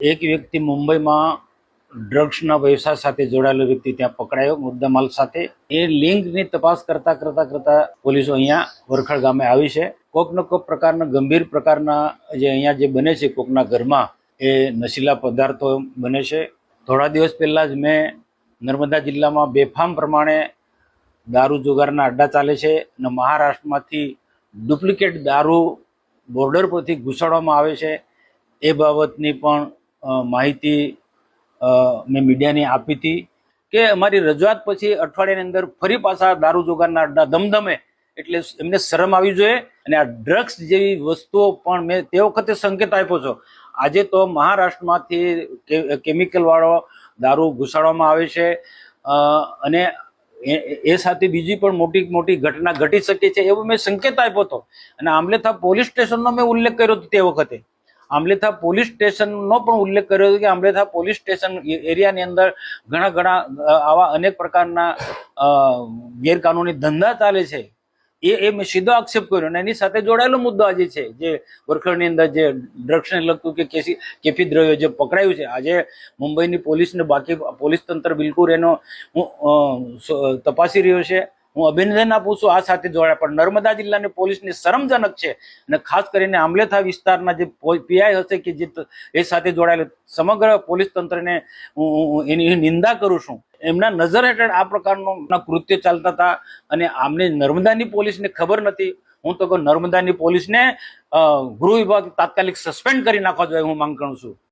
એક વ્યક્તિ મુંબઈમાં ડ્રગ્સના વ્યવસાય સાથે જોડાયેલો વ્યક્તિ ત્યાં પકડાયો મુદ્દામાલ સાથે. એ લિંકની તપાસ કરતા પોલીસો અહીંયા વરખડ ગામે આવી છે. કોઈકનો કોઈક પ્રકારના ગંભીર પ્રકારના જે અહીંયા જે બને છે કોકના ઘરમાં એ નશીલા પદાર્થો બને છે. થોડા દિવસ પહેલા જ મેં નર્મદા જિલ્લામાં બેફામ પ્રમાણે દારૂ જુગારના અડ્ડા ચાલે છે અને મહારાષ્ટ્રમાંથી ડુપ્લિકેટ દારૂ બોર્ડર પરથી ઘુસાડવામાં આવે છે. એ બાબતની પણ માહિતી મેં મીડિયાને આપી હતી કે અમારી રજૂઆત પછી અઠવાડિયાની અંદર ફરી પાછા દારૂ જુગારના અડ્ડા ધમધમે, એટલે એમને શરમ આવી જોઈએ. અને આ ડ્રગ્સ જેવી વસ્તુઓ પણ મેં તે વખતે સંકેત આપ્યો છો. આજે તો મહારાષ્ટ્રમાંથી કેમિકલવાળો દારૂ ઘુસાડવામાં આવે છે અને એ સાથે બીજી પણ મોટી મોટી ઘટના ઘટી શકે છે એવો મેં સંકેત આપ્યો હતો. અને આમલેથા પોલીસ સ્ટેશનનો મેં ઉલ્લેખ કર્યો હતો. તે વખતે આમલેથા પોલીસ સ્ટેશનનો પણ ઉલ્લેખ કર્યો હતો કે આમલેથા પોલીસ સ્ટેશન એરિયાની અંદર ઘણા આવા અનેક પ્રકારના ગેરકાનૂની ધંધા ચાલે છે. એ મેં સીધો આક્ષેપ કર્યો અને એની સાથે જોડાયેલો મુદ્દો આજે છે જે વરખડની અંદર જે ડ્રગ્સને લગતું કે કેફી દ્રવ્યો જે પકડાયું છે. આજે મુંબઈની પોલીસને બાકી પોલીસ તંત્ર બિલકુલ એનો તપાસી રહ્યો છે. હું અભિનંદન આપું છું આ સાથે જોડાયા. પણ નર્મદા જિલ્લાની પોલીસની શરમજનક છે અને ખાસ કરીને આમલેથા વિસ્તારના જે પીઆઈ હશે કે જે એ સાથે જોડાયેલ સમગ્ર પોલીસ તંત્રને હું એની નિંદા કરું છું. એમના નજર હેઠળ આ પ્રકારના કૃત્ય ચાલતા હતા અને આમને નર્મદાની પોલીસને ખબર નથી. હું તો નર્મદાની પોલીસને ગૃહ વિભાગ તાત્કાલિક સસ્પેન્ડ કરી નાખવા જોઈએ હું માંગ કરું છું.